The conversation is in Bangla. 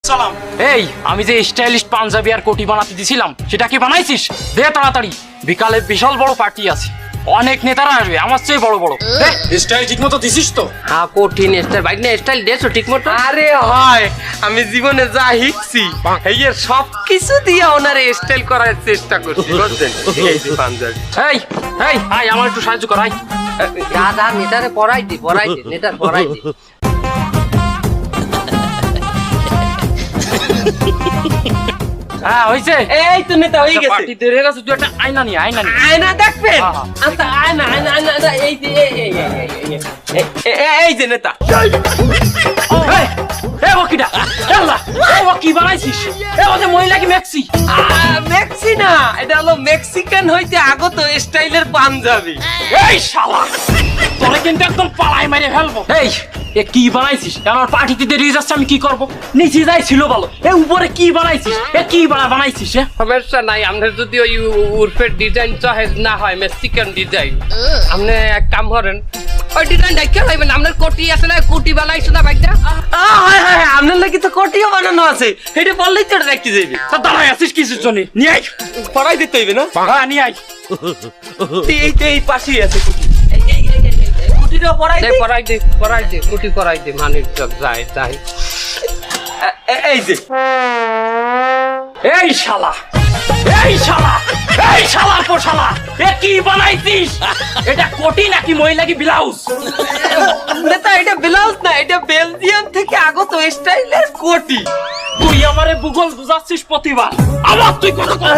সালাম। এই আমি যে স্টাইলিশ পাঞ্জাবি আর কোটি বানাতে দিছিলাম সেটা কি বানাইছিস? দে তাড়াতাড়ি, বিকালে বিশাল বড় পার্টি আছে, অনেক নেতারা আসবে, আমার চেয়ে বড় বড়। স্টাইল ঠিক মতো দিছিস তো? হ্যাঁ কঠিন স্টাইল ভাই না, স্টাইল দেছো ঠিক মতো? আরে হয় আমি জীবনে যা শিখছি এই সব কিছু দিয়ে ওনারে স্টাইল করার চেষ্টা করছি বুঝছেন। এই যে পাঞ্জাবি এই এই আয় আমার একটু সাহায্য কর, আয়। দাদা নেতারে পড়াই দে নেতার পড়াই দে। হ্যাঁ হইছে, এই তো নেতা হয়ে গেছে। পার্টি দেরি হয়ে গেছে, তুই একটা আয়না নিয়ে আয়না নিয়ে। আয়না দেখবেন? হ্যাঁ, হ্যাঁ। আচ্ছা আয়না আয়না আয়না আয়না, এই যে এই যে নেতা এই এই ওকিটা আল্লাহ, ও কি বানাইছিস? এ ওতে মহিলা কি মেক্সি? মেক্সি না, এটা হলো মেক্সিকান হইতে আগত স্টাইলের পাঞ্জাবি। এই শালা, তোরে কিন্তু একদম পালাই মেরে ফেলবো। এই এ কি বানাইছিস? আমার পার্টিতে দেরি হয়ে যাচ্ছে, আমি কি করব? নিচে যাই ছিল বলো, এ উপরে কি বানাইছিস? এ কি বানাইছিস? সমস্যা নাই, আমাদের যদি ওই উর্ফের ডিজাইন চাহে না হয় মেক্সিকান ডিজাইন, আপনি এক কাম করেন ওই ডিজাইন দেখে লাইবেন। আপনার কোটি আছে না, কোটি বানাইছো না ভাইটা? হ্যাঁ আপনার লাগি তো কোটিও বানানো আছে, এটা বললেই তো দেখতে যাইবে। তা দাঁড়াই আছিস কিছুর জন্য? নিয়ে আয়, পড়াই দিতে হইবে না? হ্যাঁ নিয়ে আয়। এই পাশেই আছে কোটি, কোটিটা পড়াই দে। পড়াই দে কোটি পড়াই দে, মানিক যায় যায়। এই যে এই শালা, এই শালা, এই শালার পর শালা, এ কি বানাইছিস? এটা কোটি নাকি মহিলা কি ব্লাউজ? নেতা এটা ব্লাউজ না, এটা বেলজিয়াম থেকে আগত স্টাইলের কোটি। তুই আমারে ভূগোল বুঝাচ্ছিস প্রতিবার, আবার তুই কত কথা